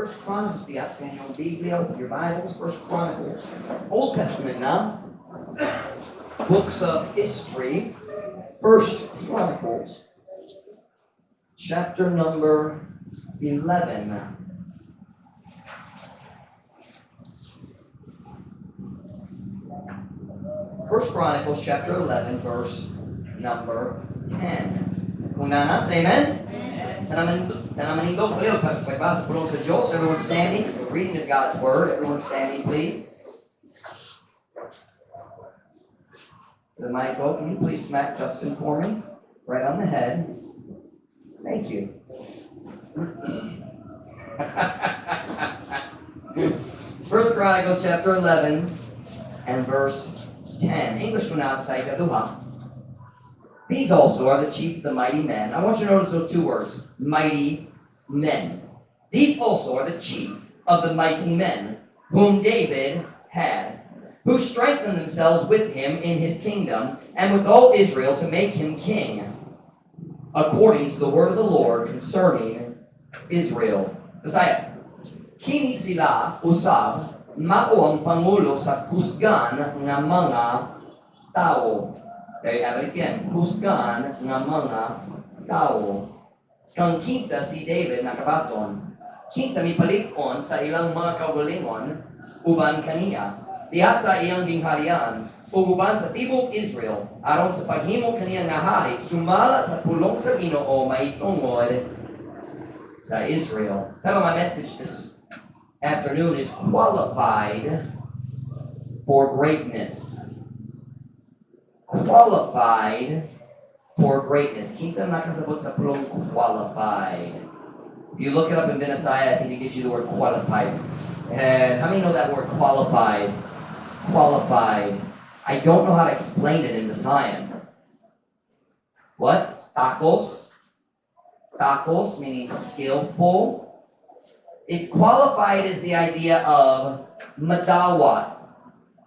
First Chronicles, tiyak sa inyong Biblia, your Bibles, First Chronicles. Old Testament na. Books of history. First Chronicles, chapter number 11. First Chronicles, chapter 11, verse number 10. Kung nanas, amen? Nanamanindo, please, para sa pagbasa po sa Diyos. Everyone standing, the reading of God's Word. Everyone standing, please. The Michael, can you please smack Justin for me? Right on the head. Thank you. First Chronicles chapter 11 and verse 10. English ko na sa ikaduha. These also are the chief of the mighty men. I want you to notice those two words, mighty men. These also are the chief of the mighty men, whom David had, who strengthened themselves with him in his kingdom, and with all Israel to make him king, according to the word of the Lord concerning Israel. Messiah. Kini sila usab mao ang pangulo sa kusgan nga mga tao. There you have it again. Kusgan nga mga tao. Kang kinsa si David nakabaton. Kinsa mipalit-on sa ilang mga kaugalingon uban kaniya. Diha sa iyang gingharian ug uban sa tibok Israel aron sa paghimo kaniya nga hari sumala sa pulong sa Ginoo maitungod sa Israel. My message this afternoon is qualified for greatness. Qualified for greatness. Kita nakasabot sa pulong qualified. If you look it up in Vinesaya, I think it gives you the word qualified. And how many know that word qualified? Qualified. I don't know how to explain it in Visayan. What? Takos? Takos meaning skillful. It's qualified is the idea of madawat,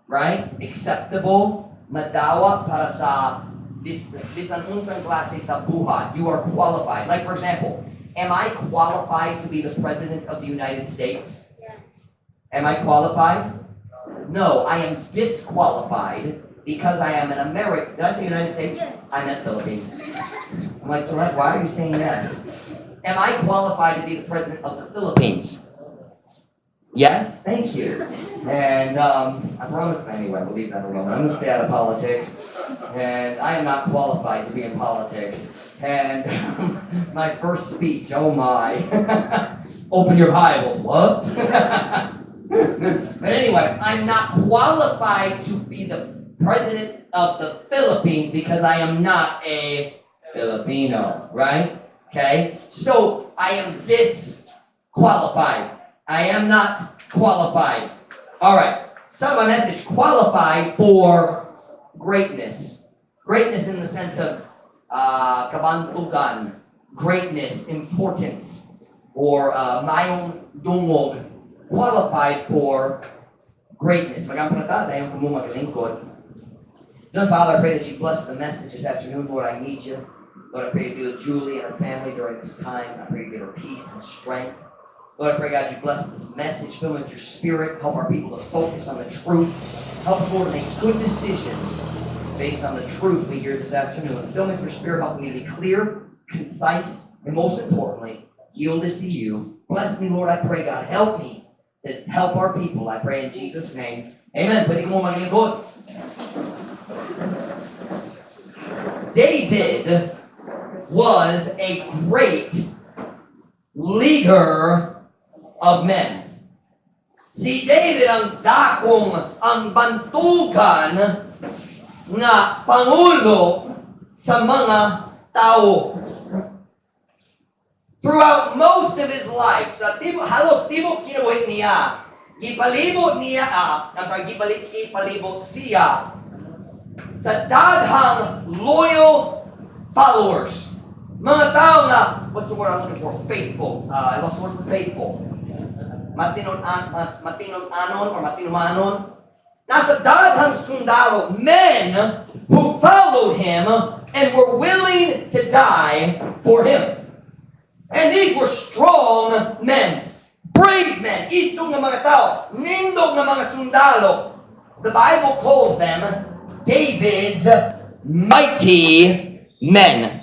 right? Acceptable. Madawa para sa bisan unsang klase sa buhay. You are qualified. Like for example, am I qualified to be the President of the United States? Yes. Am I qualified? No, I am disqualified because I am an American. Did I say United States? Yes. I meant Philippines. I'm like, why are you saying yes? Am I qualified to be the President of the Philippines? Yes, thank you. And I promised anyway, we'll leave that alone. I'm going to stay out of politics. And I am not qualified to be in politics. And my first speech, oh my. Open your Bibles, what? But anyway, I'm not qualified to be the president of the Philippines because I am not a Filipino, right? Okay? So I am disqualified. I am not qualified. All right. So my message, qualified for greatness. Greatness in the sense of kabantugan, greatness, importance, or mayong dungog, qualified for greatness. Magampana tayong kumumaglingkod. Lord, Father, I pray that you bless the message this afternoon. Lord, I need you. Lord, I pray you be with Julie and her family during this time. I pray you give her peace and strength. Lord, I pray, God, you bless this message, fill with your spirit, help our people to focus on the truth. Help us, Lord, to make good decisions based on the truth we hear this afternoon. Fill with your spirit, help me to be clear, concise, and most importantly, yield this to you. Bless me, Lord, I pray, God. Help me to help our people, I pray in Jesus' name. Amen. Pwede mo maglingkod. David was a great leader of men. Si David ang dakong ang bantugan nga pangulo sa mga tao. Throughout most of his life, sa halos tibok kinuwit niya, gipalibot siya sa daghang loyal followers. Mga tao na, what's the word I'm looking for? Faithful. I lost the word for faithful. Matinonanon or matinumanon. Nasa daghang sundalo, men who followed him and were willing to die for him. And these were strong men. brave men, isong na mga tao, nindog na mga sundalo. The Bible calls them David's mighty men.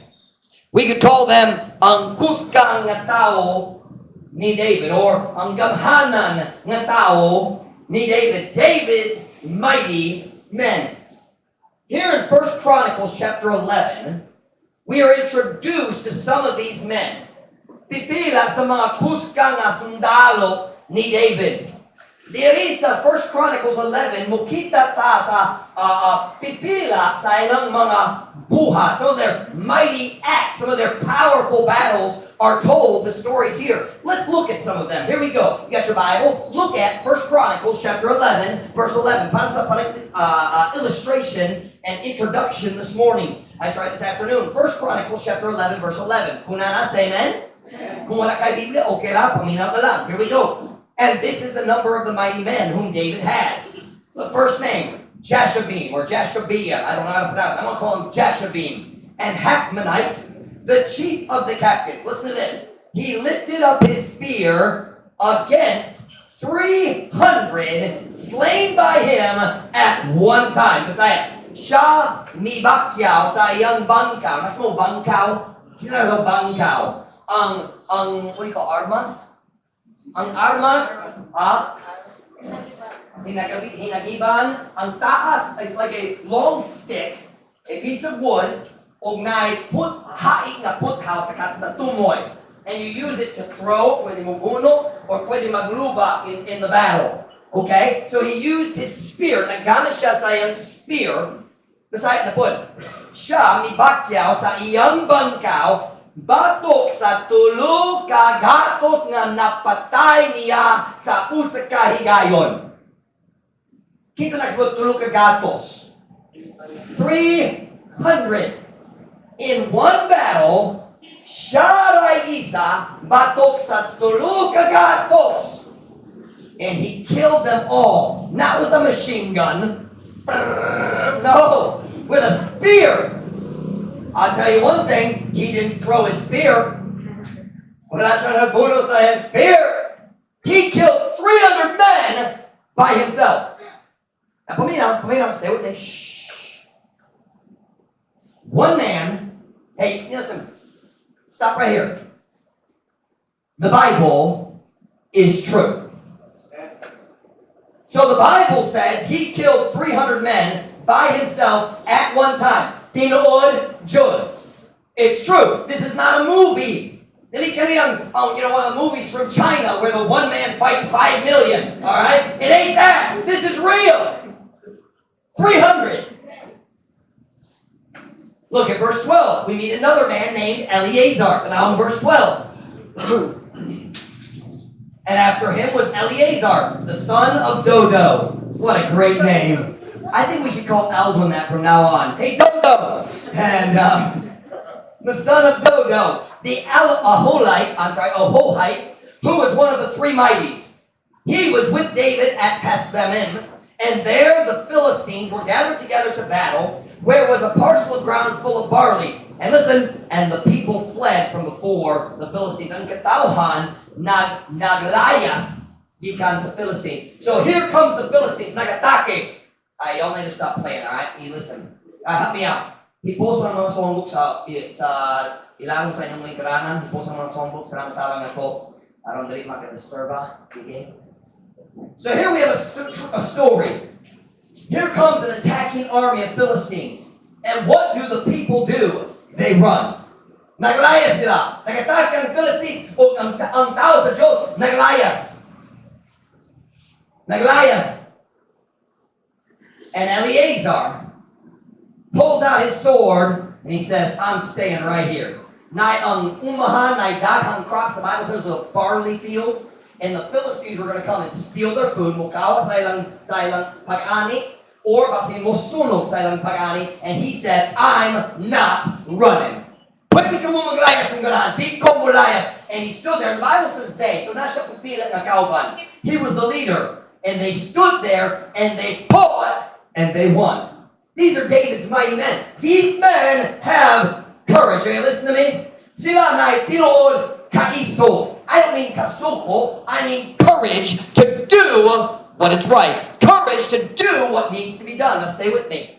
We could call them ang kuskang nga tao ni David, or ang gamhanan nga tao ni David. David's mighty men. Here in 1 Chronicles chapter 11, we are introduced to some of these men. Pipila sa mga kuskang nga sundalo ni David. Diri sa 1 Chronicles 11, mukita ta sa pipila sa ilang mga buhat. Some of their mighty acts, some of their powerful battles are told. The stories here. Let's look at some of them. Here we go. You got your Bible? Look at 1 Chronicles chapter 11, verse 11. Para sa illustration and introduction this morning. This afternoon. 1 Chronicles chapter 11, verse 11. Kung na say amen? Kung wala kay Biblia, okay lang, paminaw na lang. Here we go. And this is the number of the mighty men whom David had. The first name, Jashabim, or Jashabiah. I don't know how to pronounce it. I'm going to call him Jashabim. And Hachmonite, the chief of the captains. Listen to this. He lifted up his spear against 300 slain by him at one time. Kasi siya mibakyaw sa iyang bangkaw. Nas mo bangkaw? Kina bangkaw. What do you call armas? Ang armas, hinagiban, ang taas, it's like a long stick, a piece of wood, og na haik na puthaw sa tumoy. And you use it to throw, pwede mabuno, or pwede magluba in the battle. Okay? So he used his spear, nagamit siya sa iyang spear, beside na put. Siya, mibakyaw sa iyang bangkaw, batok sa tulo ka gatos nga napatay niya sa usa ka higayon. Kita na sa tulo ka gatos. 300. In one battle, siya ray isa batok sa tulo ka gatos. And he killed them all. Not with a machine gun. No, with a spear. I'll tell you one thing, he didn't throw his spear. Wala siya nabuno sa iyang spear. He killed 300 men by himself. Now, paminaw, stay with me. Shh. One man, hey, listen, stop right here. The Bible is true. So the Bible says he killed 300 men by himself at one time. Tinood Jud. It's true. This is not a movie. One of the movies from China where the one man fights 5 million. All right? It ain't that. This is real. 300. Look at verse 12. We meet another man named Eleazar. Now in verse 12. And after him was Eleazar, the son of Dodo. What a great name. I think we should call Alvin that from now on. Hey, Dodo! And the son of Dodo, the Ahohite, who was one of the three mighties. He was with David at Pasdamim, and there the Philistines were gathered together to battle, where was a parcel of ground full of barley. And listen, and the people fled from before the Philistines. Ang katauhan, naglayas, gikan sa Philistines. So here comes the Philistines, nagatake. Y'all need to stop playing, alright? You listen. Help me out. Hiposa ng mga songbok sa ilangon sa inyong lingkaranan. Hiposa ng mga songbok sa ilang tawang ako. Aron dali maka-disturba. Sige. So here we have a story. Here comes an attacking army of Philistines. And what do the people do? They run. Naglayas sila. Nag-attack ang Philistines o ang tao sa Diyos. Naglayas. Naglayas. And Eleazar pulls out his sword and he says, I'm staying right here. Na ang umahan na daghang crops, the Bible says, was a barley field, and the Philistines were going to come and steal their food, mukawa sa ilang pag-ani, or basin mo sunog sa ilang pag-ani, and he said, I'm not running. Pwede ka mo maglayas ng ganahan, di ko mo layas. And he stood there, and the Bible says they, so na siya pupilat na kauban. He was the leader, and they stood there, and they fought, and they won. These are David's mighty men. These men have courage. Are you listening to me? Sila na tinood Kaiso. I don't mean kasuko. I mean courage to do what is right. Courage to do what needs to be done. Now stay with me.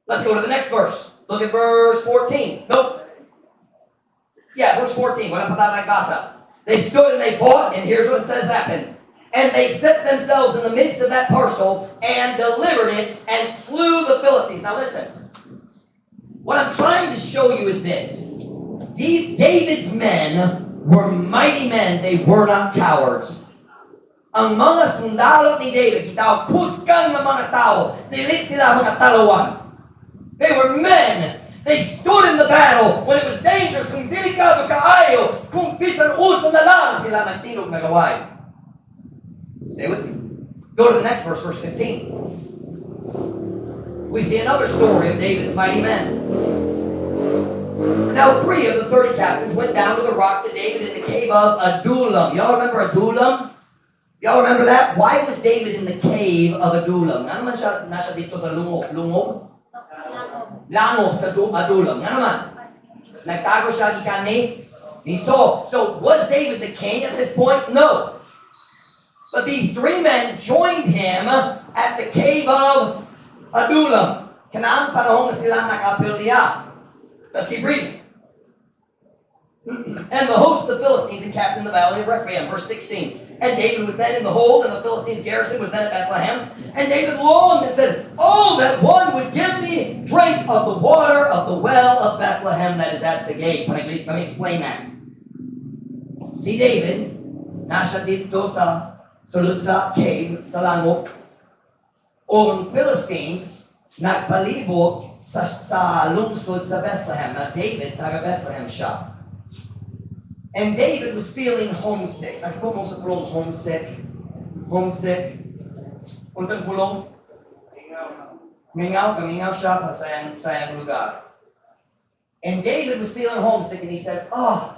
Let's go to the next verse. Look at verse 14. Nope. Yeah, verse 14. Wala pa tayo nagbasa. They stood and they fought, and here's what it says happened. And they set themselves in the midst of that parcel and delivered it and slew the Philistines. Now listen. What I'm trying to show you is this. David's men were mighty men. They were not cowards. Ang mga sundalo ni David, kitao kusgang ng mga tao, dili sila mga talawan. They were men. They stood in the battle when it was dangerous. Kung delikado kaayo, kung bisan uso na lang, sila nagtinog na gaway. Stay with me. Go to the next verse, verse 15. We see another story of David's mighty men. Now 3 of the 30 captains went down to the rock to David in the cave of Adullam. Y'all remember Adullam? Y'all remember that? Why was David in the cave of Adullam? Ano man siya nasa dito sa lungog? Lungog? Langob sa Adullam. Ano man? Nagtago siya gikan ni Saul. So was David the king at this point? No. But these 3 men joined him at the cave of Adullam. Kanaang panahon na sila nakapilya. Let's keep reading. And the host of the Philistines encamped in the valley of Rephaim. Verse 16. And David was then in the hold, and the Philistines' garrison was then at Bethlehem. And David longed and said, oh, that one would give me drink of the water of the well of Bethlehem that is at the gate. Let me explain that. Si David, nasa dito sa sulod sa cave, sa langok, o ang Philistines, nagpalibot sa lungsod sa Bethlehem. Na David, taga Bethlehem siya. And David was feeling homesick. I suppose most of the homesick. Homesick. Untang pulong? Mingaw siya sa sayang lugar. And David was feeling homesick and he said, oh,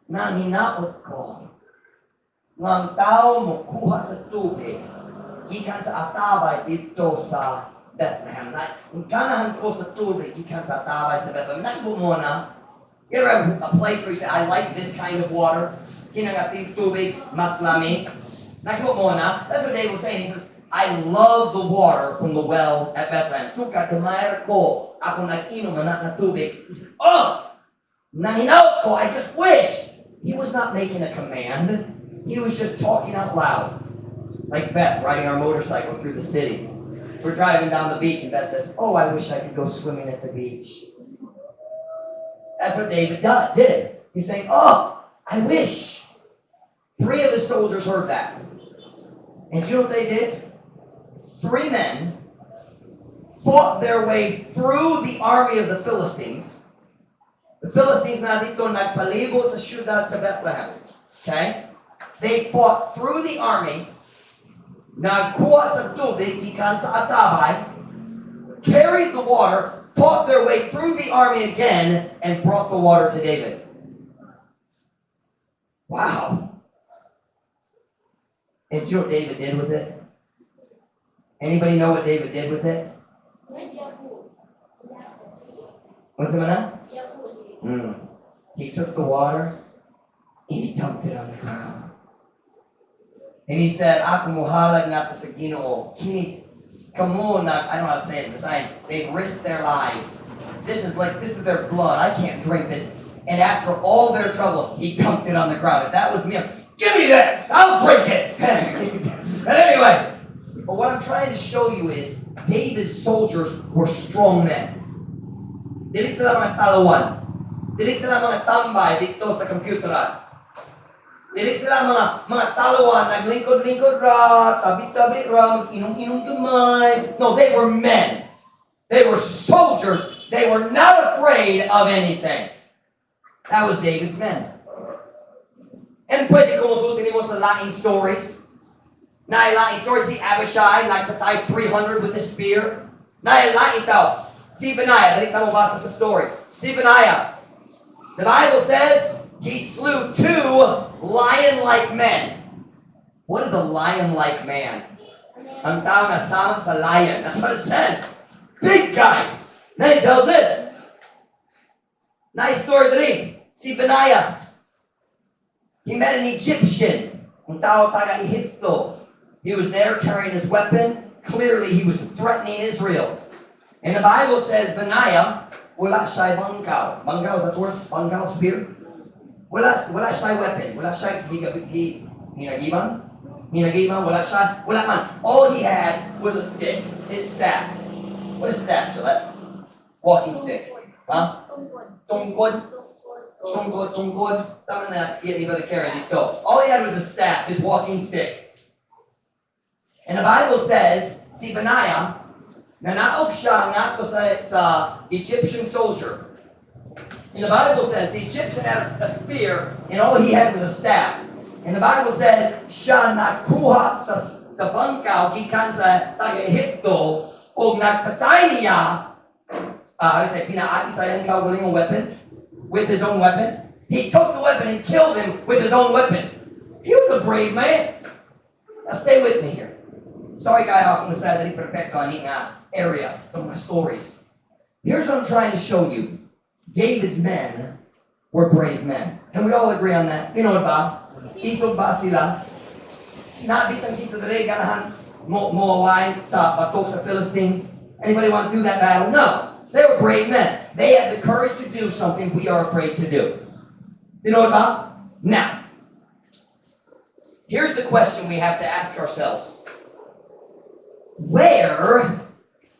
nanghinaot ko. Ng tao mo kuha sa tubig. Gikan sa atabay dito sa Bethlehem. Ang kanahan ko sa tubig, gikan sa atabay sa Bethlehem. That's what mo na. You ever have a place where you say, I like this kind of water? Kinangatib tubig, mas lamig. That's what mo na. That's what David was saying. He says, I love the water from the well at Bethlehem. Suka, tumayar ko. Ako nag-inom na tubig. He says, oh, nanginaw ko. I just wish. He was not making a command. He was just talking out loud. Like Beth riding our motorcycle through the city. We're driving down the beach and Beth says, oh, I wish I could go swimming at the beach. That's what David did. He's saying, oh, I wish. 3 of the soldiers heard that. And you know what they did? 3 men fought their way through the army of the Philistines. The Philistines na dito nagpalibot sa syudad sa Bethlehem. Okay? They fought through the army, nagkuha sa tubig, gikan sa atabay, carried the water, fought their way through the army again, and brought the water to David. Wow. And you know what David did with it? Anybody know what David did with it? What's the matter? He took the water and he dumped it on the ground. And he said, ako muhalag nga sa Ginoo. Kamo na, I don't know how to say it, besides, they've risked their lives. This is their blood. I can't drink this. And after all their trouble, he dumped it on the ground. If that was me, give me that! I'll drink it! But anyway, but what I'm trying to show you is David's soldiers were strong men. Dili sila mga talawan. Dili sila mga tambay dito sa computeran. Dili sila mga talawan, naglingkod-lingkod ra, tabi-tabi ra, inom-inom gamay. No, they were men. They were soldiers. They were not afraid of anything. That was David's men. And pwede ko musultin mo sa laing stories. Laing stories, si Abishai, nagpatay 300 with a spear. Laing tao. Si Benaiah, dali mo basa sa story. Si Benaiah. The Bible says he slew 2 lion-like men. What is a lion-like man? Ang tao na sama sa lion. That's what it says. Big guys. Then it tells this. Nice story dali. Si Benaiah. He met an Egyptian, ang tao taga Egypto. He was there carrying his weapon. Clearly, he was threatening Israel. And the Bible says, Benaiah, wala siya bangkaw. Bangkaw is that word? Bangkaw, spear? Wala siya weapon. Wala siya hinagiban, wala siya. Wala man. All he had was a stick, his staff. What is staff, Gillette? Walking stick. Huh? Tungkod. Tungkod. Tama na, iba the carry dito. All he had was a staff, his walking stick. And the Bible says, si Benaiah, nanaog siya nga sa Egyptian soldier. And the Bible says the Egyptian had a spear and all he had was a staff. And the Bible says, siya nakuha sa bangkaw gikan sa taga-Egypto o nagpatay niya, pinaati sa yung kawuling weapon with his own weapon. He took the weapon and killed him with his own weapon. He was a brave man. Now stay with me here. Sorry kaya akong nasadali perfecto aning area, some of my stories. Here's what I'm trying to show you. David's men were brave men. Can we all agree on that? You know what, Bob? Isog ba sila? Nabisang kita dere ganahan moaway sa batok sa Philistines. Anybody want to do that battle? No. They were brave men. They had the courage to do something we are afraid to do. You know what, Bob? Now, here's the question we have to ask ourselves. Where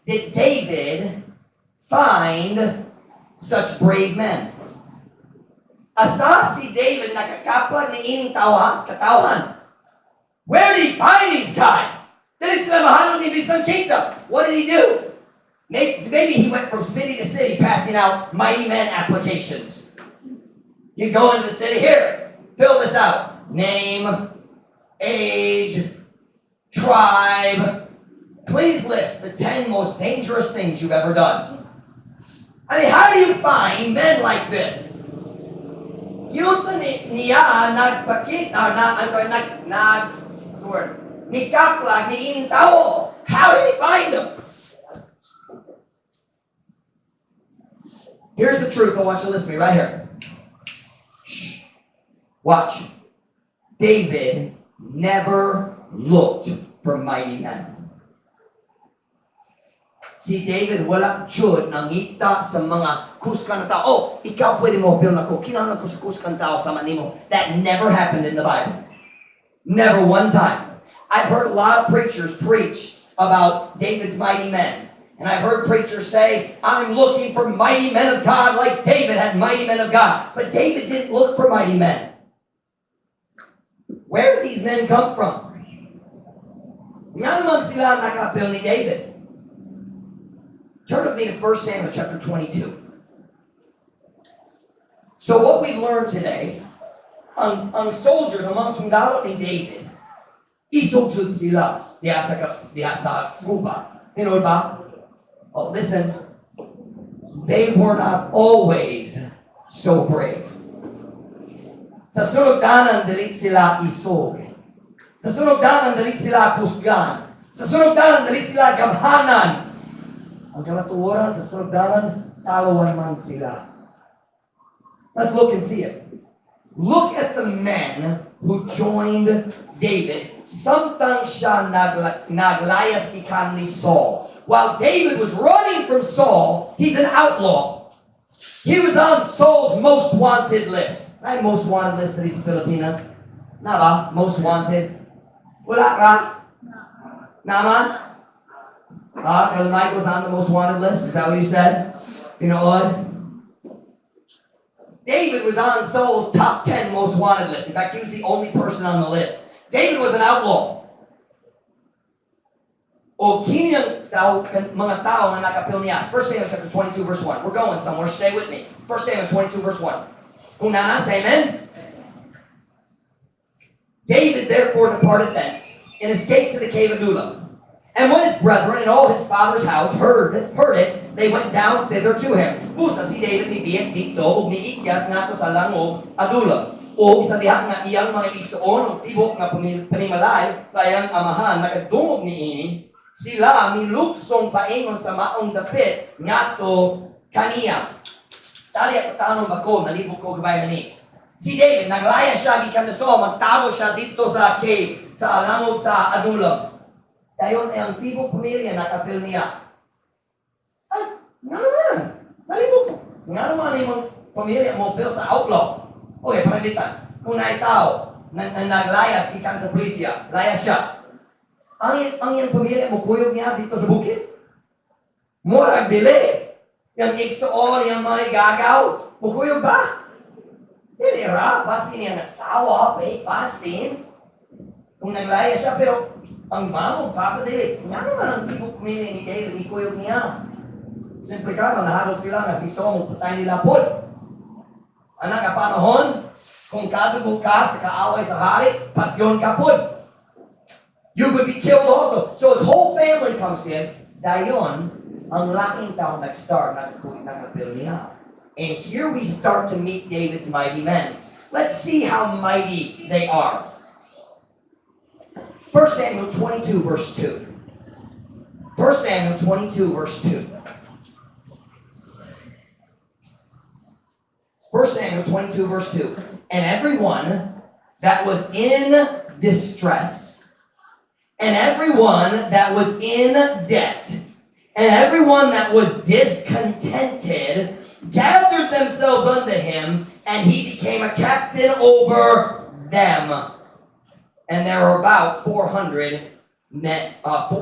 did David find such brave men? Asa si David nakakaplag ni ining katawan? Where did he find these guys? Dili sila mahanong ni bisang kita. What did he do? Maybe he went from city to city passing out mighty men applications. You go into the city, here, fill this out. Name, age, tribe. Please list the 10 most dangerous things you've ever done. I mean, how do you find men like this? Yun sa niya, nikaplag ni ining tao. How did he find them? Here's the truth. I want you to listen to me right here. Watch. David never looked for mighty men. Si David wala jud nangita sa mga kuskan na tao. Oh, ikaw pwede mo build ako. Kinahanglan ko sa kuskan tao sa manimo. That never happened in the Bible. Never one time. I've heard a lot of preachers preach about David's mighty men. And I've heard preachers say, I'm looking for mighty men of God like David had mighty men of God. But David didn't look for mighty men. Where did these men come from? Nga naman sila nakapil ni David. Turn with me to 1 Samuel chapter 22. So what we've learned today, ang soldiers, ang mga sundalo ni David, isojud sila diha sa guba. You know ba? Oh, listen. They were not always so brave. Sa sunod danan, dili sila isog. Sa sunod danan, dili sila kusgan. Sa sunod danan, dili sila gamhanan. Ang kamatuoran sa sundalan, talawan man sila. Let's look and see it. Look at the men who joined David. Samtang siya naglayas ikan ni Saul. While David was running from Saul, he's an outlaw. He was on Saul's most wanted list. Ay, most wanted list dito sa Pilipinas. Na ba? Most wanted. Wala ka? Naman? Because Mike was on the most wanted list. Is that what you said? You know what? David was on Saul's top 10 most wanted list. In fact, he was the only person on the list. David was an outlaw. O kinyang mga tao na nakapil niya. 1 Samuel chapter 22 verse 1. We're going somewhere. Stay with me. 1 Samuel 22 verse 1. Kung nanas, amen? David therefore departed thence and escaped to the cave of Adullam. And when his brethren and all his father's house heard it, they went down thither to him. Busa si David mibiyak dito, ug miikyas nga to sa langog Adullam. O isa diha nga iyang mga igsuon, ug tibok nga panimalay sa iyang amahan, nakadungog niini, sila miluksong paingon sa maong dapit nga to kaniya. Sali at tanong bako, nalibog ko gabay na ni. Si David, naglaya siya, gikan na so, magtago siya dito sa cave, sa langot sa adulam. Dayon ay ang tibok pamilya nakapil niya. Ay, nga naman, nalibog ko. Nga naman yung pamilya mo pil sa outlaw. Okay, pamilitan. Kung naitaw, naglayas, gikan sa pulisya, layas siya. Ang iyang pamilya mo, kuyog niya dito sa bukid. Murag dili. Yung igsoon, yung mga gagaw, mukuyog ba? Dili ra, basin niya nasawa, pasin. Kung naglaya siya, pero ang mamong papadili. Nga naman ang tibok pamilya ni David, ikuyog niya. Siyempre ka, naharap sila nga si Saul, patay nila po. Anak ka panahon, kung kadugo ka sa kaaway sa hari, patyon ka po. You would be killed also. So his whole family comes in, dayon, ang laking tao nag-start, nagkapil niya. And here we start to meet David's mighty men. Let's see how mighty they are. 1 Samuel 22, verse 2. 1 Samuel 22, verse 2. 1 Samuel 22, verse 2. And everyone that was in distress, and everyone that was in debt, and everyone that was discontented gathered themselves unto him, and he became a captain over them. And there were about 400 men,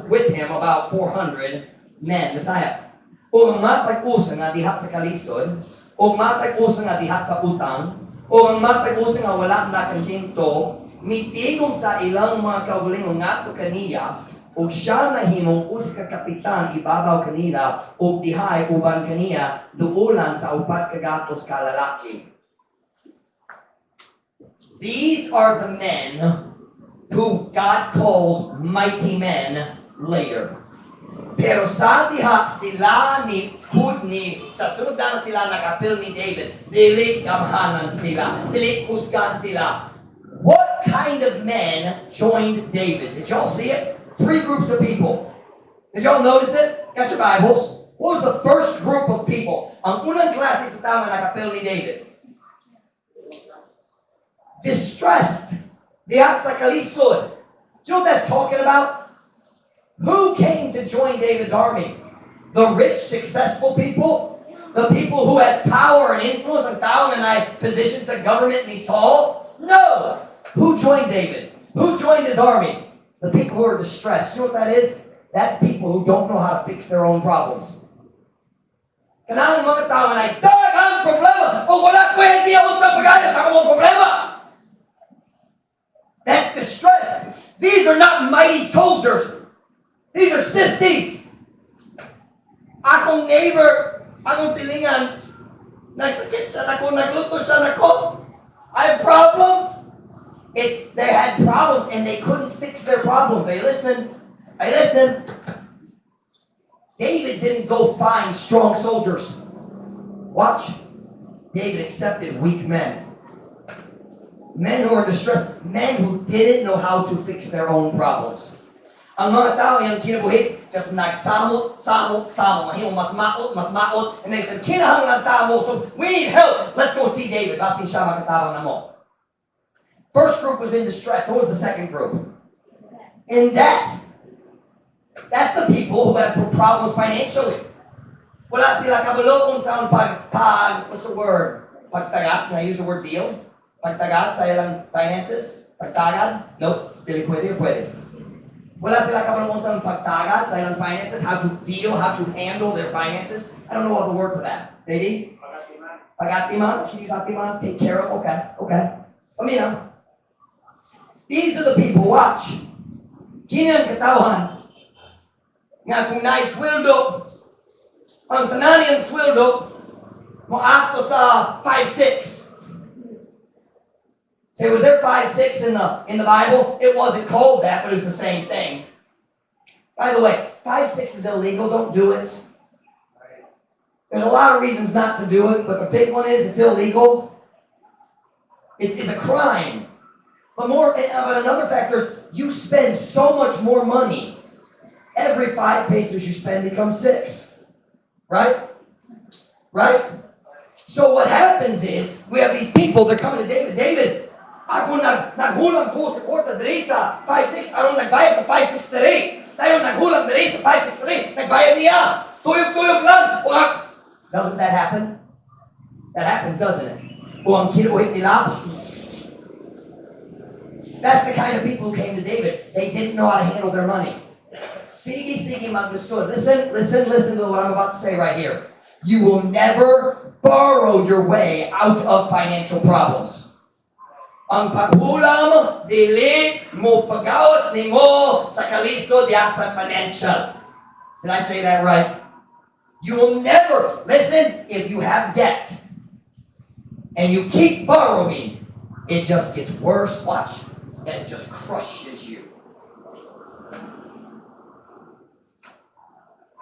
with him about 400 men. Messiah. O ang matag-usa nga dihat sa kalisod, o matag-usa nga dihat sa utang, o ang matag-usa nga wala na kantinto, mitigong sa ilang mga kaugalingon nga to kaniya, ug siya na himong usa ka kapitan ibabaw kanila ug dihay uban kaniya duulan sa upat ka gatos ka lalaki. These are the men who God calls mighty men later. Pero sa diha sila ni Hudni, sa sunod na sila nakapil ni David, dili gamhanan sila, dili kusgan sila. What kind of men joined David? Did y'all see it? 3 groups of people. Did y'all notice it? Got your Bibles? What was the first group of people? Ang unang klase sa tao na nakapil ni David. Distressed. Diyan sa kalisod. Do you know what that's talking about? Who came to join David's army? The rich, successful people? The people who had power and influence ang tao na may positions of government ni Saul? No! Who joined David? Who joined his army? The people who are distressed. You know what that is? That's people who don't know how to fix their own problems. Kailangan mga tao na daghang problema o wala pwede ako sa pagayos sa akong problema. That's distress. These are not mighty soldiers. These are sissies. Akong neighbor, akong silingan, nagsakit siya na ko, nagluto siya na ko. I have problems. They had problems and they couldn't fix their problems. Are you listening? Are you listening? David didn't go find strong soldiers. Watch. David accepted weak men. Men who are distressed. Men who didn't know how to fix their own problems. Ang mga tao yung kinabuhit, just nagsamot, mahimong mas maot, and they said, kinahanglan tao, so we need help. Let's go see David. Basin siya makatabang na mo. First group was in distress. What was the second group? In debt. That's the people who had problems financially. Wala sila kabalo kung saan what's the word? Pagtagat. Can I use the word deal? Pagtagat sa ilang finances? Pagtagad? Nope. Dili pwede o pwede. Wala sila kabalo kung saan pagtagat sa ilang finances, how to deal, how to handle their finances. I don't know what the word for that. Maybe? Pagatiman. Can you use atiman? Take care of? Okay. Paminaw. These are the people, watch. Kinang katawan. Nga kung naisweldo, ang tananiyang sweldo, mo akto sa 5-6. Say, was there 5-6 in the Bible? It wasn't called that, but it was the same thing. By the way, 5-6 is illegal. Don't do it. There's a lot of reasons not to do it, but the big one is it's illegal. It's a crime. But another factor is you spend so much more money. Every 5 pesos you spend becomes 6. Right? So what happens is, we have these people, they're coming to David. David, ako naghulang ko sa kwarta diri sa 5-6, arong nagbayad sa 5-6-3. Tayo naghulang diri sa 5-6-3, nagbayad niya. Tuyog-tuyog lang. Doesn't that happen? That happens, doesn't it? O ang kinuhit nila. That's the kind of people who came to David. They didn't know how to handle their money. Sige maglusod. Listen to what I'm about to say right here. You will never borrow your way out of financial problems. Ang paghulam, dili mo pagawas ni mo sa kalisod sa financial. Did I say that right? You will never, listen, if you have debt and you keep borrowing, it just gets worse, watch, and it just crushes you.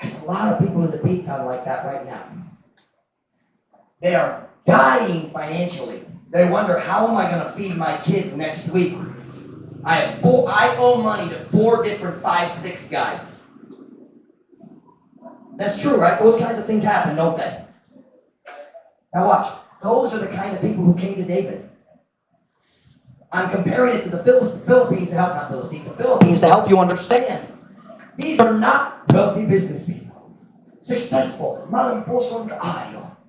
There's a lot of people in the big town like that right now. They are dying financially. They wonder, how am I going to feed my kids next week? I owe money to 4 different 5-6 guys. That's true, right? Those kinds of things happen, don't they? Now watch. Those are the kind of people who came to David. I'm comparing it to the Philippines to help, not Philistines, the Philippines to help you understand. These are not wealthy business people. Successful.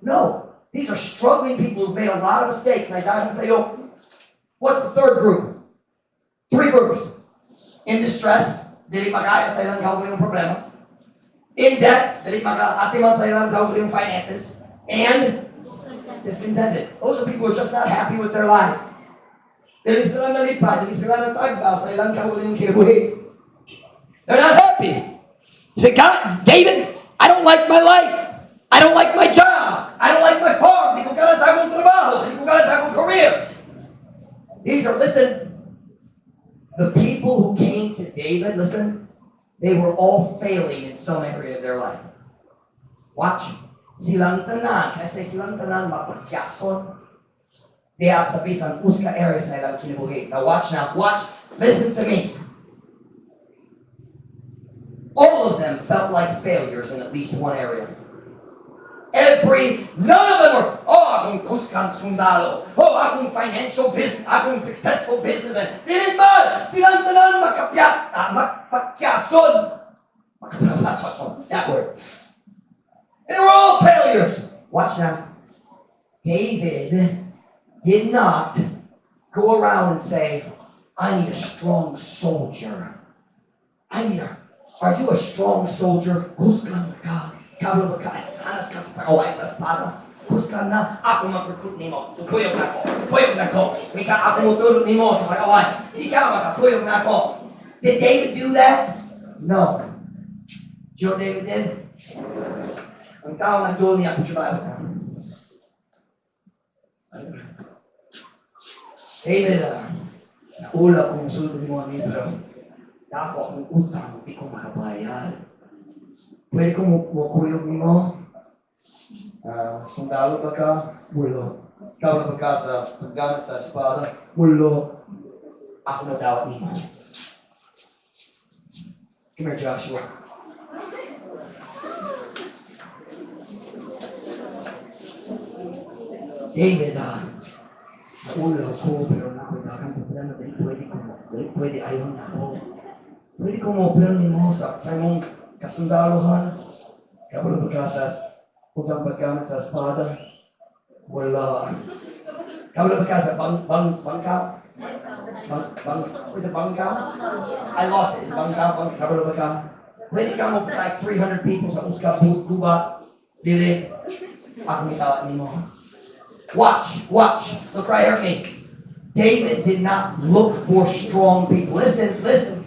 No. These are struggling people who've made a lot of mistakes. And I dive and say, what's the third group? 3 groups. In distress, dili makaya sa ilang kaukuling problema. In debt, dili makaatiman sa ilang kaukuling finances. And discontented. Those are people who are just not happy with their life. Dili sila nalipay, dili sila natagbaw sa ilang kaukuling kinabuhi. They're not happy. You say, God, David, I don't like my life. I don't like my job. I don't like my farm. Di ko galang sa akong trabaho. Di ko galang sa akong career. These are, listen, the people who came to David, listen, they were all failing in some area of their life. Watch. Silang tanan. Can I say silang tanan mapagyason? They have sabi sa uska area sa ilang kinabuhi. Now watch now. Watch. Listen to me. All of them felt like failures in at least one area. None of them were, akong kuskan sundalo. Akong financial business, akong successful businessman. Dili ba? Silang tanan makapagyason. That word. They were all failures. Watch now. David did not go around and say, I need a strong soldier. Are you a strong soldier? Kuskan ka. Kablo ka. Anas ka sa pag-away sa espada. Kuskan na. Ako mag-recruit nimo. Tukuyog na ko. Ika ako mutulog nimo sa pag-away. Ika makakuyog na ko. Did David do that? No. Do you know what David did? Ang tao nagdoon niya, put your Bible down. David, naula kong sulod mo ang pero dako akong utang, hindi ko makabayad. Pwede ko mukuyog mo? Sundalo ba ka? Mulo. Ikaw na ba ka sa paggamit sa espada? Mulo. Ako madawat nito. Come here, Joshua. David, ulo ko, pero nakakang problema dahil pwede ayaw na ako. Pwede ko mo planin mo sa mong kasundaluhan. Kabalo ba ka sa usang paggamit sa espada? Wala. Kabalo ba ka sa bangkaw? What's a bangkaw? I lost it. Is it bangkaw? Kabalo ba ka? Pwede ka mo like 300 people sa uska guba. Dili. Ako mitawat ni mo. Watch. Look right here at me. David did not look for strong people. Listen.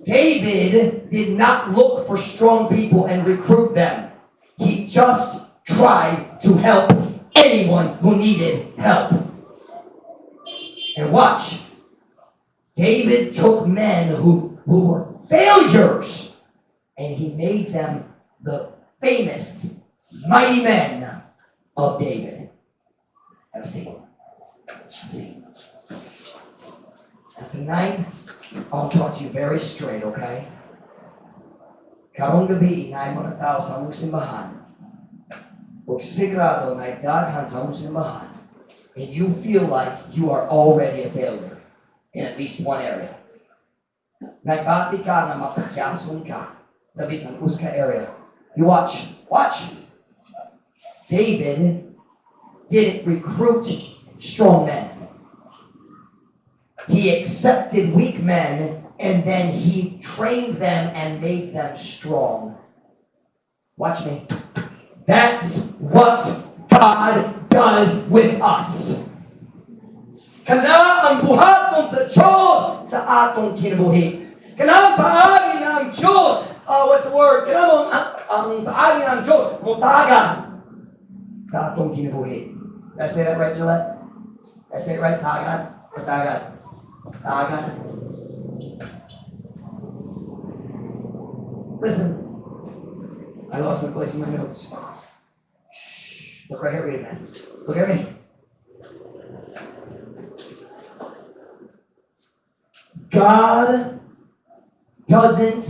David did not look for strong people and recruit them. He just tried to help anyone who needed help. And watch. David took men who were failures and he made them the famous, mighty men of David. Have a seat. And tonight, I'll talk to you very straight, okay? Karong gabi, inay mga tao sa among simbahan. kung sigurado na daghan sa among simbahan, and you feel like you are already a failure in at least one area. Nagbati ka na mapasyason ka sa bisan uska area. You watch. David didn't recruit strong men. He accepted weak men and then he trained them and made them strong. Watch me. That's what God does with us. Kana ang buhaton sa Diyos sa atong kinabuhi. Kana ang paagi ng Diyos, what's the word? Kana ang paagi ng Diyos, mutaga sa atong kinabuhi. Did I say that right, Gillette? Did I say it right? Tagad? Or tagad? Tagad. Listen. I lost my place in my notes. Shh. Look right here, read it, man. Look at me. God doesn't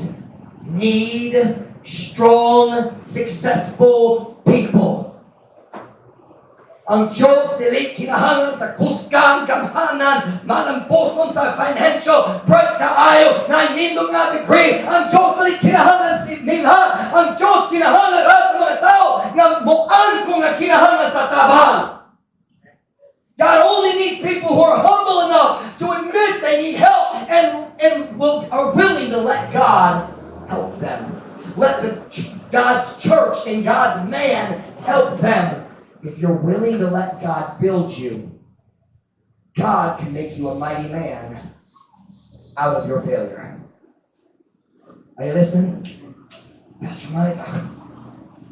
need strong, successful people. Ang Diyos dili kinahanglan sa kusgan, gamhanan, malamposon sa financial, bright kaayo, na nindong nga degree. Ang Diyos dili kinahanglan nila. Ang Diyos kinahanglan sa mga tao nga muan ko nga kinahanglan sa tabang. God only needs people who are humble enough to admit they need help and are willing to let God help them. Let God's church and God's man help them. If you're willing to let God build you, God can make you a mighty man out of your failure. Are you listening? Pastor Mike,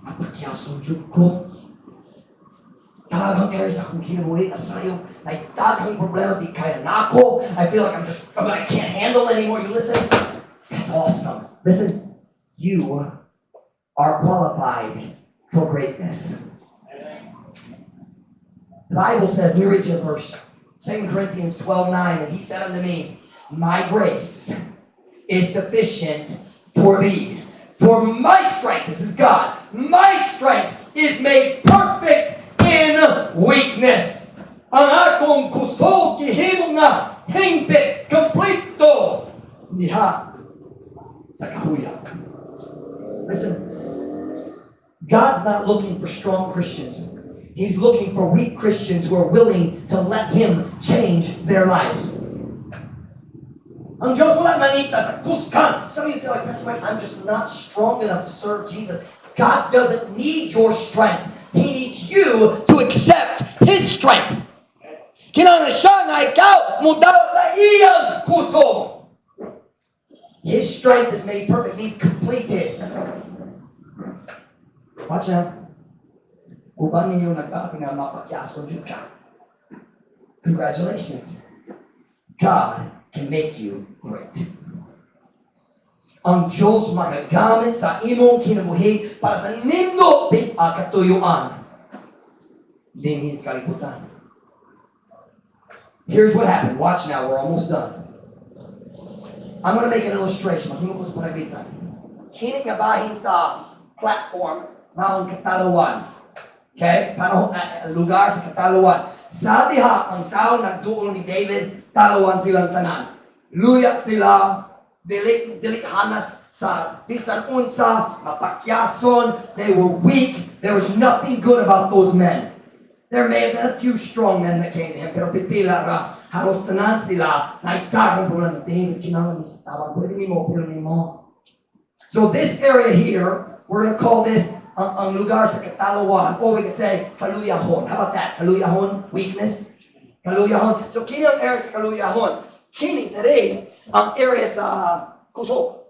napakyason Diyod ko. Daghang areas akong kinabuhi asayo. May daghang problema di kaya na ako. I feel like I can't handle anymore. You listen? That's awesome. Listen, you are qualified for greatness. The Bible says, let me read you a verse. 2 Corinthians 12:9, and he said unto me, my grace is sufficient for thee. For my strength, this is God, my strength is made perfect in weakness. Ang akong kusog gihimo nga hingpit kompleto diha sa kahuyang. Listen, God's not looking for strong Christians. He's looking for weak Christians who are willing to let Him change their lives. Ang Diyos wala nangita sa kuskan. Some of you feel like, Pastor Mike, I'm just not strong enough to serve Jesus. God doesn't need your strength. He needs you to accept His strength. Kinahanglan siya nga ikaw mudaw sa iyang kusog. His strength is made perfect. He's completed. Watch out. Uban ninyo nag-aating nga mapakyason Diyod ka. Congratulations. God can make you great. Ang Diyos magagamit sa imong kinabuhi para sa nindot katuyuan. Din His kalibutan. Here's what happened. Watch now. We're almost done. I'm going to make an illustration. Maghimo ko sa panaglitan. Kini nga bahin sa platform, maong Katalawan. Okay? Lugar sa Katalawan. Sa diha, ang tao nagduol ni David, Talawan silang tanan. Luya sila, dili hanas sa bisan unsa, mapakyason. They were weak. There was nothing good about those men. There may have been a few strong men that came to him, pero pipila ra, halos tanan sila, naitagang problema. David, kinahanglan sa tawag, pwede mo, pero mo. So this area here, we're going to call this ang lugar sa Katalawan, or we could say Kaluyahon. How about that? Kaluyahon, weakness. Kaluyahon. So kini ang area sa Kaluyahon. Kini today ang area sa Kuso.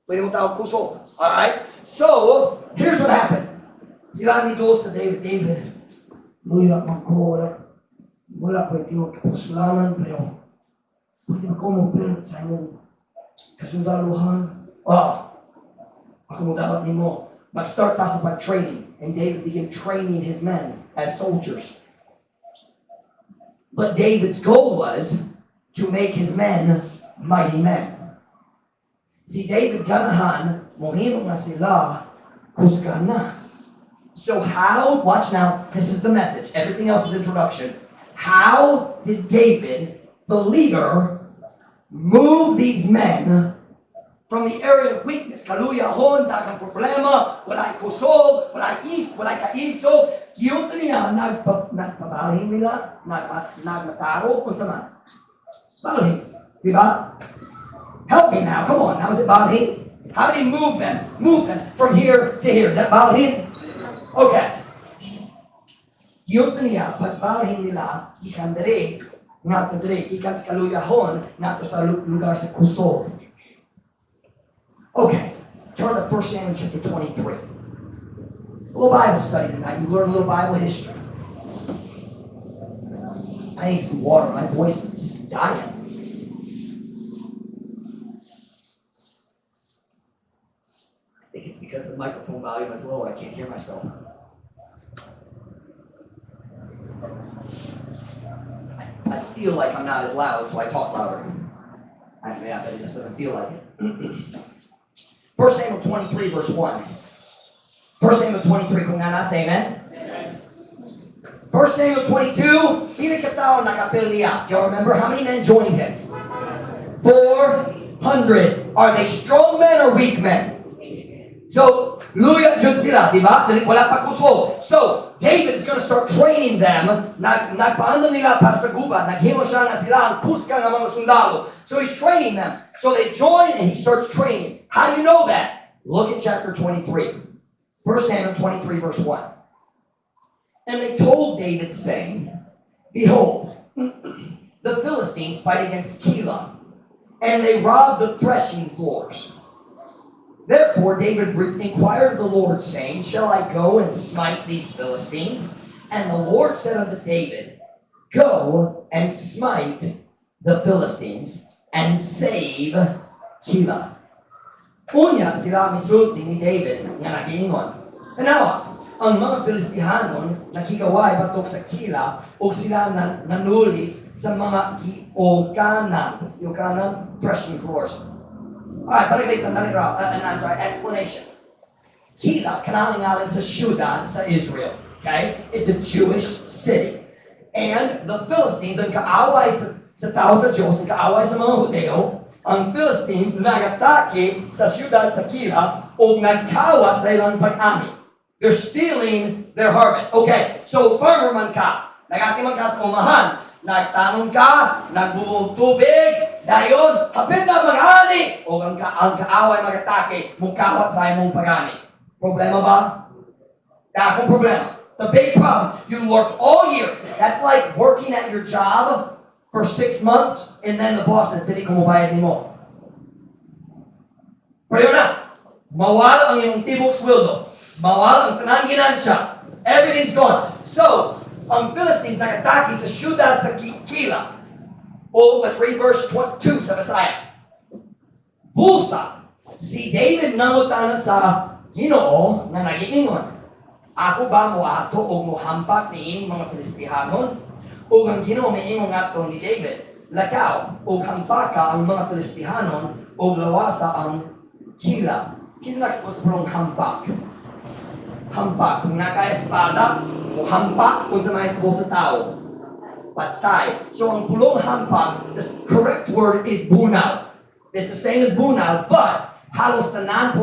Pwede mo tawag Kuso. Alright? So, here's what happened. Sila ni Diyos sa David. Luya man ko, wala pwede mo kapasulanan, pero pwede mo ko mong sa inyong kasundaluhan. Ako mo dapat ni mo. Mag-start tayo by training. And David began training his men as soldiers. But David's goal was to make his men mighty men. See, David ganahan, mohimo nga sila, kusgan na. So how, watch now, this is the message. Everything else is introduction. How did David, the leader, move these men from the area of weakness? Kaluyahon, dagang problema, walay kusog, walay kaisog. Yun sa niya, nagpabalhin nila, nagmataro, kung saan. Balhin, di ba? Help me now, come on. Now is it balhin? How did he move them? Move them from here to here. Is that balhin? Okay. Yun sa niya, pagbalhin nila, ikan dere, nga to dere, ikan sa kaluyahon, nga to sa lugar sa kusog. Okay, turn to 1 Samuel chapter 23. A little Bible study tonight. You learn a little Bible history. I need some water. My voice is just dying. I think it's because the microphone volume is low. I can't hear myself. I feel like I'm not as loud, so I talk louder. Yeah, but it just doesn't feel like it. 1 Samuel 23, verse 1. 1 Samuel 23, kung nga say amen? Amen. 1 Samuel 22, pili katao nakapil niya. Do you remember how many men joined him? 400. Are they strong men or weak men? So, luya jud sila, di ba? Wala pa kusog. So, David is going to start training them. Nagpaano nila para sa gubat. Naghimo siya na sila ang puska ng mga sundalo. So he's training them. So they join and he starts training. How do you know that? Look at chapter 23. 1 Samuel 23, verse 1. And they told David, saying, Behold, the Philistines fight against Keilah, and they rob the threshing floors. Therefore David inquired of the Lord, saying, Shall I go and smite these Philistines? And the Lord said unto David, Go and smite the Philistines, and save Keilah. Unya sila misulti ni David nga nag-iingon. Kanawa, ang mga Filistihanon nakikaway batok sa Keilah o sila nanulis sa mga giokanan, threshing floors. Alright, explanation. Keilah, kinalangalan sa syudad sa Israel. Okay? It's a Jewish city. And the Philistines, ang kaaway sa tao sa Diyos, ang kaaway sa mga Hudeo, ang Philistines nagatake sa syudad sa Keilah o nagkawa sa ilang pag-ani. They're stealing their harvest. Okay, so farmer man ka, nagatiman ka sa umahan, nagtanong ka, nagbubog tubig, dayon, hapit na mag-ani, o ang kaaway mag-atake, mukawat sa imong pag-ani. Problema ba? Dakong problema. It's a big problem. You worked all year. That's like working at your job for 6 months, and then the boss says, "Dili ko mabayad nimo." Pero na, mawala ang iyong tibok sweldo, mawala ang tanang ginansya, everything's gone. So, ang Philistines nakatake sa syudad sa Keilah. Oh, let's read verse 2 sa Messiah. Busa, si David nangutana sa Ginoo na nag-iingon, Ako ba mo ato o mo hampak ni mga Filistihanon? O ang Ginoo miingon ato ni David, Lakaw, o hampaka ang mga Filistihanon o lawasa ang Keilah. Kinsa sa prong hampak? Hampak, kung naka-espada, o hampak kung sa may tubo sa tao. Patay. So ang pulong hampak, the correct word is bunaw. It's the same as bunaw, but halos tanan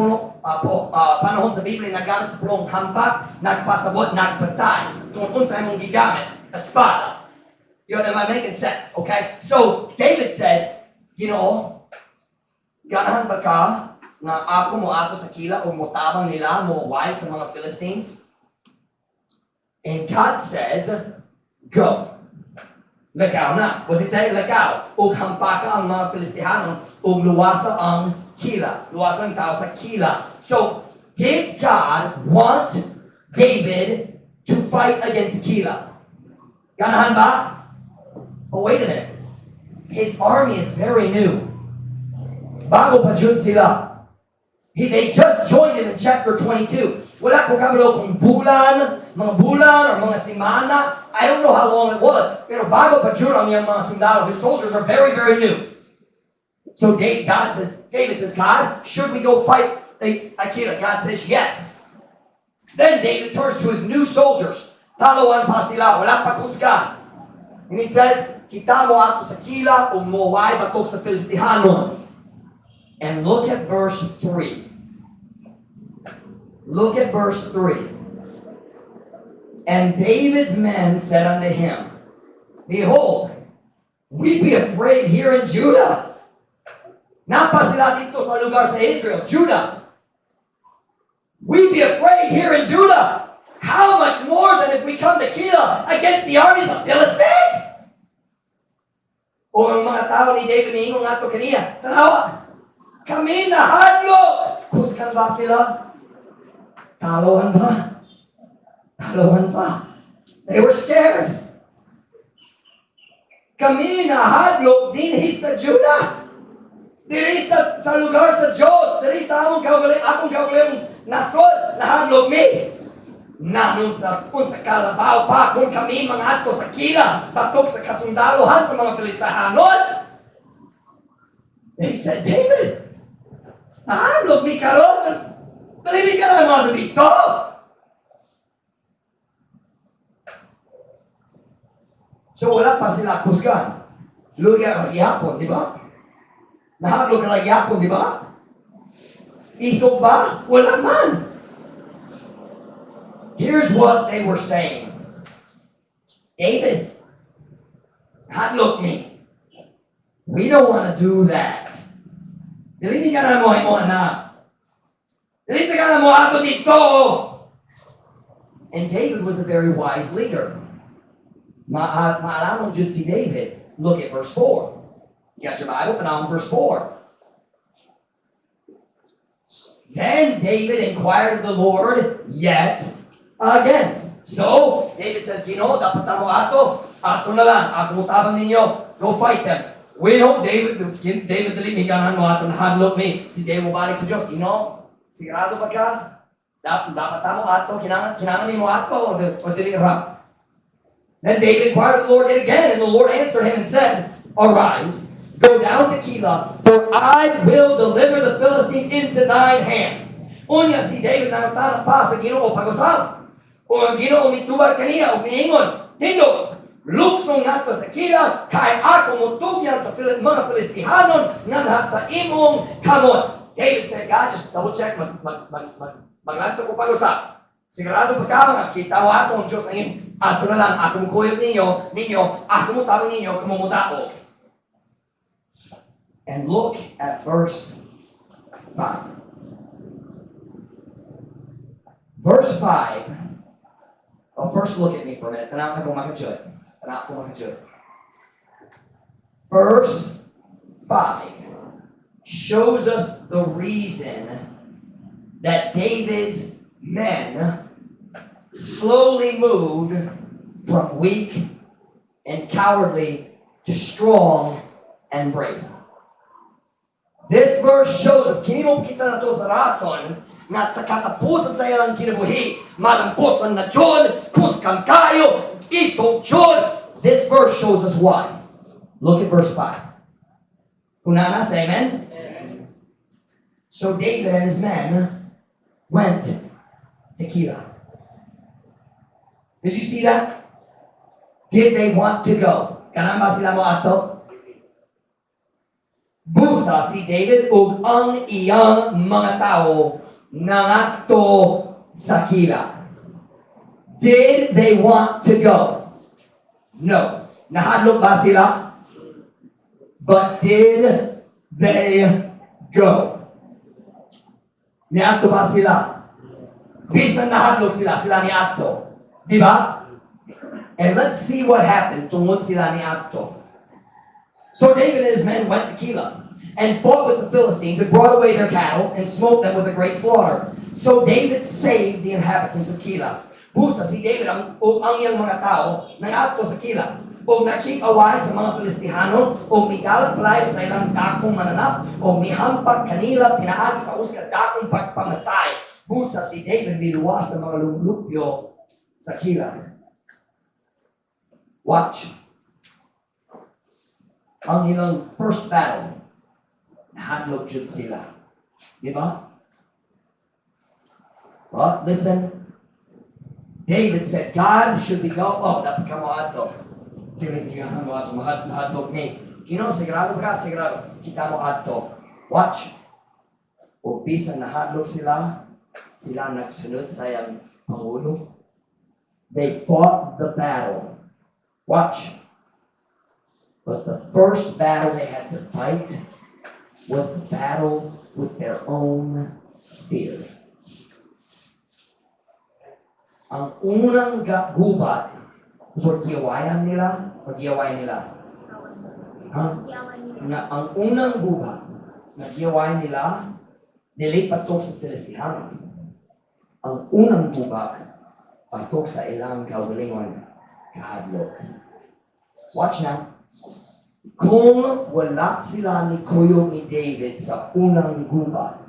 panahon sa Biblia nagamit sa pulong hampak, nagpasabot, nagpatay. Kung sa imong gigamit, espada. Am I making sense? Okay? So David says, ganahan ba ka na ako mo ato sa Keilah o motabang nila mo wise sa mga Philistines? And God says, Go. Lakaw na. What's he say? Lakaw. O hampaka ang mga Filistihanon o luwasa ang Keilah. Luwasa ang tao sa Keilah. So, did God want David to fight against Keilah? Ganahan ba? Oh, wait a minute. His army is very new. Bago pa dyan sila. They just joined him in chapter 22. Wala ko kabalo kung mga bulan or mga simana. I don't know how long it was. Pero bago pa dyan ang yung mga sundalo. His soldiers are very, very new. So David says, God, should we go fight Keilah? God says, yes. Then David turns to his new soldiers. Taloan pa sila, wala pa kusgan. And he says, kita mo ato sa kila, o moway batok sa Filistihanon. And look at verse 3. Look at verse 3. And David's men said unto him, behold, we be afraid here in Judah. Napa sila dito sa lugar sa Israel, Judah. We be afraid here in Judah. How much more than if we come to Keilah against the armies of Philistines? O ang mga tao ni David ni Ingong ato kaniya, tanawa, kami nahadlo. Kuskan ba sila? Talohan ba? Talohan pa. They were scared. Kami nahadlo dinhi sa Judah. Diri sa lugar sa Diyos. Diri sa akong kaugaling nasod. Nahadlo mi. Nanon sa kalabaw pa kung kami mga ato sa Keilah batok sa kasundaluhan sa mga Filistihanon. They said, David, nahadlo mi karon. Dali ka na mga dito. So wala pa sila kusgan. Luya ka yapon, di ba? Nahadlo ka lang yapon, di ba? Isog ba? Wala man. Here's what they were saying. David, hadlok me. We don't want to do that. Dili ka na mo na. Dili ka na mo ato dito. And David was a very wise leader. Maalam jud si David. Look at verse 4. You got your Bible? Now verse 4. Then David inquired of the Lord yet again. So, David says, Ginoo, dapat na mo ato na lang, ako mutabang ninyo, go fight them. We know, David dali, hikanan mo ato, nahadlok me. Si David mo balik sa Diyos, Ginoo, sigurado ba ka? Dapat na mo ato, kinangan mo ato, o dili ra. Then David inquired of the Lord yet again, and the Lord answered him and said, arise, go down to Keilah, for I will deliver the Philistines into thine hand. Unya si David nangutan pa sa Ginoo pag-usap. O ang Ginoo mitubag kaniya o miingon, Hindo, luksong nato sa Keilah, kay ako mutugyan sa mga Filistihanon nga sa imong kamot. David said, God, just double check, maglanto ko pag-usap. Sigurado pa ka mga kita mo ato ang Diyos na yun. Ato na lang, ako mukuyot ninyo, ako mutawin ninyo, kamumutao. And look at verse 5. Verse 5. Well, first look at me for a minute. Verse 5 shows us the reason that David's men slowly moved from weak and cowardly to strong and brave. This verse shows us, kinino kita na to sa rason, nga sa katapusan sa ilang kinabuhi, malampusan na Jod, kuskan kayo, isog Jod. This verse shows us why. Look at verse 5. Kunana, say amen? Amen. So David and his men went to Keilah. Did you see that? Did they want to go? Kanan ba sila mo ato? Busa si David ug ang iyang mga tao nangadto sa Keilah. Did they want to go? No. Nahadlok ba sila? But did they go? Niadto ba sila? Bisan nahadlok sila niadto. Di ba? And let's see what happened tungod sila niadto. So David and his men went to Keilah and fought with the Philistines and brought away their cattle and smote them with a great slaughter. So David saved the inhabitants of Keilah. Busa si David ang iyang mga tao nangadto sa Keilah o nakik-away sa mga Filistihano o migalat palayo sa ilang dakong mananap o mihampag kanila pinaagi sa uskat dakong pagpamatay. Busa si David miluwas sa mga lumlupyo sa Keilah. Watch. Ang ilang first battle, nahadlok jud sila. Di ba? But listen, David said, God should be go. Oh, dapat ka mo ato. Tinitigahan mo ato. Mahadlok ni. Kino, sigurado ka? Sigurado. Kita mo ato. Watch. O bisan nahadlok sila, sila nagsunod sa iyang Pangulo. They fought the battle. Watch. But the first battle they had to fight was the battle with their own fear. Ang unang gubat, giyawayan nila, pag-giyawayan nila. Ang unang gubat, na giyawayan nila, nilipat to sa Filistihano. Ang unang gubat, patok sa ilang kaugalingon, kahadlok. Watch now. Kung wala sila ni Kuyo ni David sa unang gubat,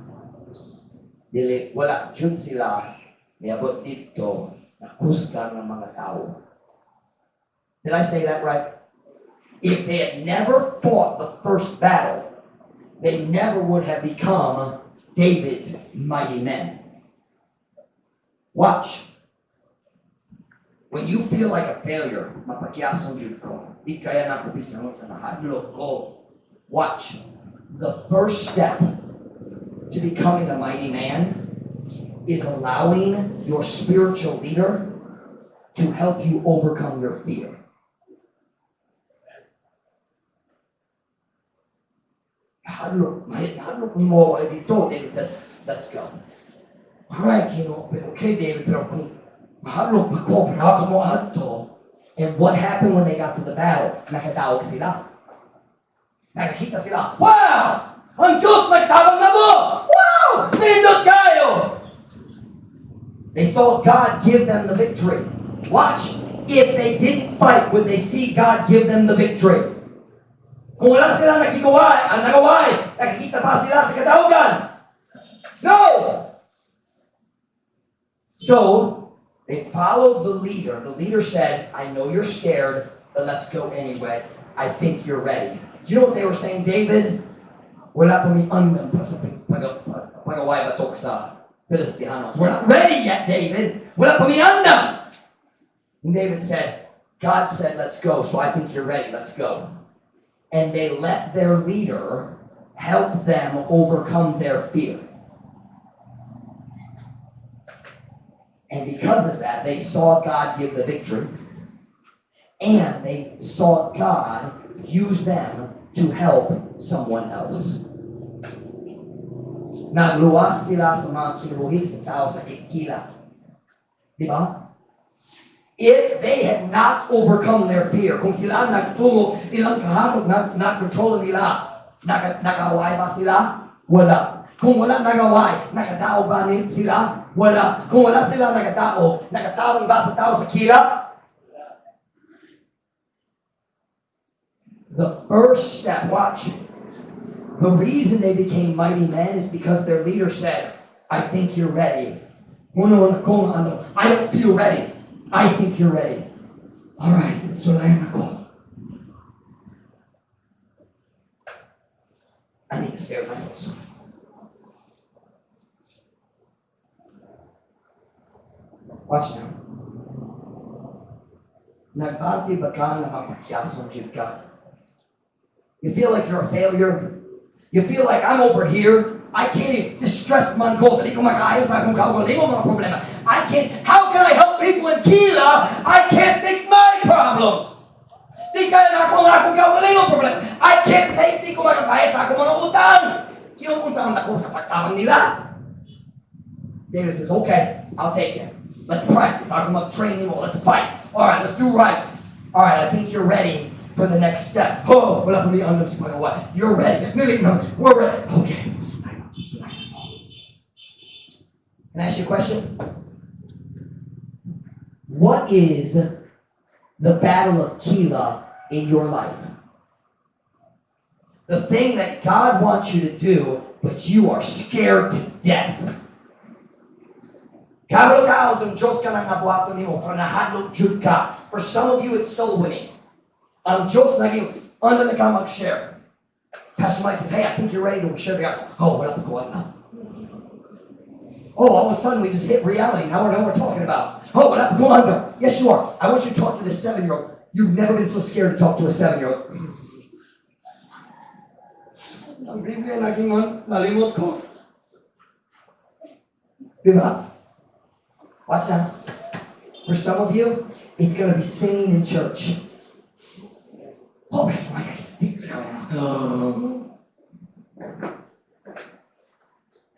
wala dyan sila niabot dito na kusgan ng mga tao. Did I say that right? If they had never fought the first battle, they never would have become David's mighty men. Watch. When you feel like a failure, mapagyason jud ko. Di kaya na ko bisangon sa nahadlok ko. Watch. The first step to becoming a mighty man is allowing your spiritual leader to help you overcome your fear. Hadlok ni mo dito. David says, let's go. Alright, okay, David, pero kung mahadlok ako, pero ako mo adto. And what happened when they got to the battle? Nakatawag sila. Nakakita sila. Wow! Ang Diyos nagtabang na mo! Wow! Nindot kayo! They saw God give them the victory. Watch. If they didn't fight, would they see God give them the victory? Kung wala sila nagaway, nakikita pa sila sa katawgan. No! So, they followed the leader. The leader said, I know you're scared, but let's go anyway. I think you're ready. Do you know what they were saying, David? Wala pa may andam sa pagaway batok sa Filistihanos. We're not ready yet, David. Wala pa may andam. And David said, God said, let's go, so I think you're ready. Let's go. And they let their leader help them overcome their fear. And because of that, they saw God give the victory. And they saw God use them to help someone else. Nagluwas sila sa mga kinuhi sa tao sa kikila. Diba? If they had not overcome their fear, kung sila nagtungo, ilang kahamog na control nila, nakaway ba sila? Wala. Kung wala nagaway, nakatao ba sila? Wala. Kung wala sila nakatawang ba sa tao sa kila? The first step, watch. The reason they became mighty men is because their leader said, I think you're ready. I don't feel ready. I think you're ready. All right, so layan ako. I need to stare my nose. Watch now. Nagbati ba ka na mapakyason jud ka? You feel like you're a failure? You feel like I'm over here. I can't even distress man ko. Dali ko makaya sa akong kaugalingon mga problema. I can't. How can I help people in Kila? I can't fix my problems. Di kaya na akong kaugalingon problema. I can't pay. Di ko makapayat sa akong mga utang. Kinukunsahan ako sa pagtabang nila. David says, okay, I'll take it. Let's practice. Ako mag-training mo. Let's fight. All right, let's do right. All right, I think you're ready for the next step. Oh, wala pa may andam si Pagawa. You're ready. No, we're ready. Okay. Can I ask you a question? What is the battle of Kila in your life? The thing that God wants you to do, but you are scared to death. For some of you, it's soul winning. Diyos naging ano na ka mag-share. Pastor Mike says, hey, I think you're ready to share the gospel. Oh, wala pa kuwan na. Oh, all of a sudden we just hit reality. Now we know what we're talking about. Oh, well, I'm going under. Yes, you are. I want you to talk to this 7-year-old. You've never been so scared to talk to a 7-year-old. Ang Biblia naging nalimot ko. Diba? Watch now. For some of you, it's going to be singing in church. Oh, that's why.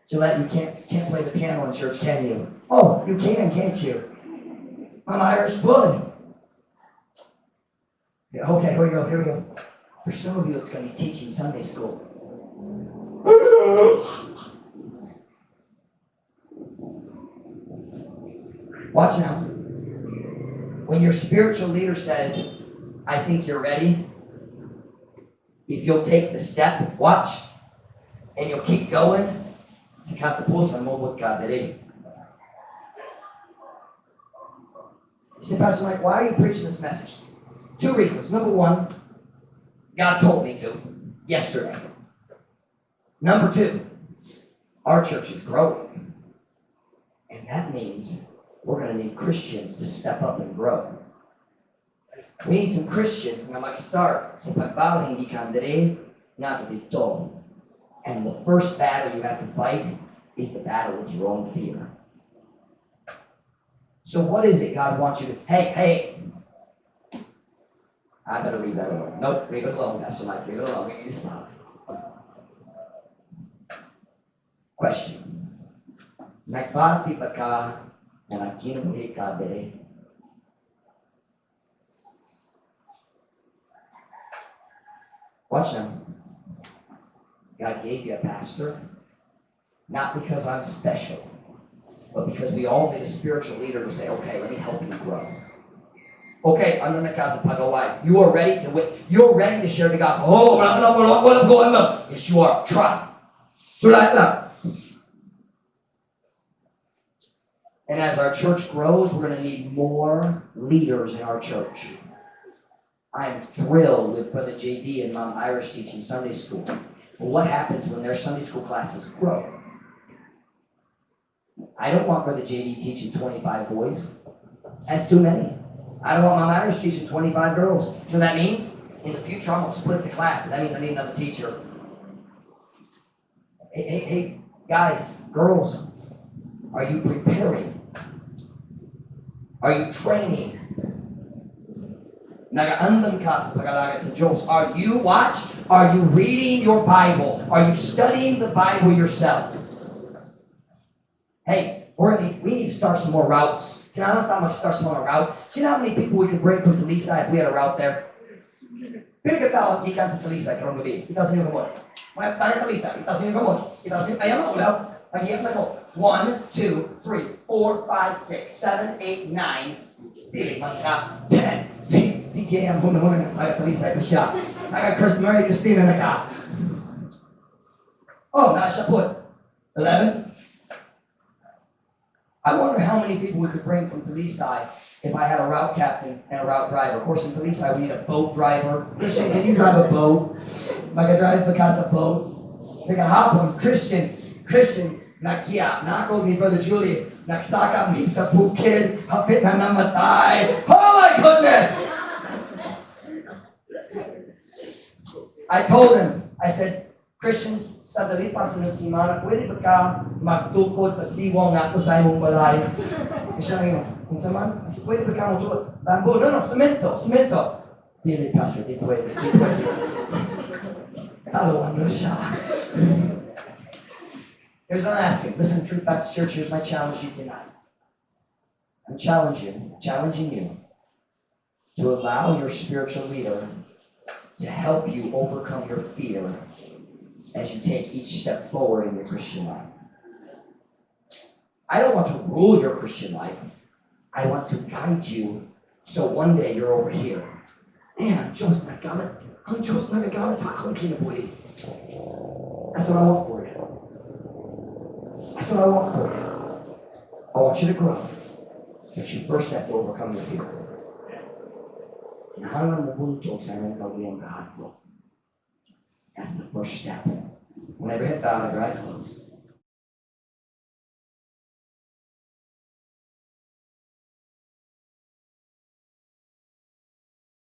Gillette, you can't play the piano in church, can you? Oh, you can, can't you? I'm Irish blood. Yeah, okay, here we go. For some of you, it's going to be teaching Sunday school. Watch now. When your spiritual leader says, I think you're ready, if you'll take the step, watch, and you'll keep going, you say, Pastor Mike, why are you preaching this message? 2 reasons. Number 1, God told me to yesterday. Number 2, our church is growing. And that means we're going to need Christians to step up and grow. We need some Christians na mag-start sa pagbala hindi kandere na dito. And the first battle you have to fight is the battle with your own fear. So what is it God wants you to... Hey! I better leave that alone. Nope, leave it alone. That's what I leave it alone. We need to stop. Question. Nagbati ba ka na nagkinuhi ka dere? Watch now. God gave you a pastor, not because I'm special, but because we all need a spiritual leader to say, okay, let me help you grow. Okay, under the casa pagawai. You are ready to win. You're ready to share the gospel. Oh, walang going on. Yes, you are. Try. Sulat lang. And as our church grows, we're going to need more leaders in our church. I'm thrilled with Brother JD and Mom Irish teaching Sunday school. But what happens when their Sunday school classes grow? I don't want Brother JD teaching 25 boys. That's too many. I don't want Mom Irish teaching 25 girls. You know what that means? In the future, I'm going to split the class. That means I need another teacher. Hey, guys, girls, are you preparing? Are you training? Nagaandam ka sa pag-alaga sa Diyos. Are you reading your Bible? Are you studying the Bible yourself? Hey, we need to start some more routes. Kailangan tayo mag-start some more route. Do you know how many people we could bring from Talisay if we had a route there? Pili ka tao at gikan sa Talisay karong gabi. Itaas niyo gamot. Mga tayo Talisay, itaas niyo gamot. Itaas niyo, ayaw na ulaw. Mag-iyak na ko. 1, 2, 3, 4, 5, 6, 7, 8, 9. Pili man ka. 10. Si JM huna-huna na Talisay pa siya. Mary Christina na ka. Oh, nasa put. 11. I wonder how many people we could bring from Talisay if I had a route captain and a route driver. Of course, in Talisay, we need a boat driver. Christian, can you drive a boat? Like I drive because a boat. Like a hapon, Christian, nakiya, nako ni Brother Julius, nagsaka mi sa bukid, hapit na namatay. Oh my goodness! I told him, I said, Christians, sa dalipas ng simana, pwede ba ka magtukod sa siwang nga ito sa imong balay? Siya ngayon, kung saman, pwede ba ka magtukod? Bamboo, no, semento. Dili, Pastor, di pwede. Taloan mo siya. Here's what I'm asking. Listen, Truth Baptist Church, here's my challenge to you tonight. I'm challenging you to allow your spiritual leader to help you overcome your fear as you take each step forward in your Christian life. I don't want to rule your Christian life. I want to guide you so one day you're over here. Man, ang Diyos nagagamit sa akong kinabuhi. That's what I want for you. That's what I want for you. I want you to grow. But you first have to overcome your fear. Hanggang mabuntog sa imong kaguyang kahadlok. That's the first step. Whenever head bowed, right closed.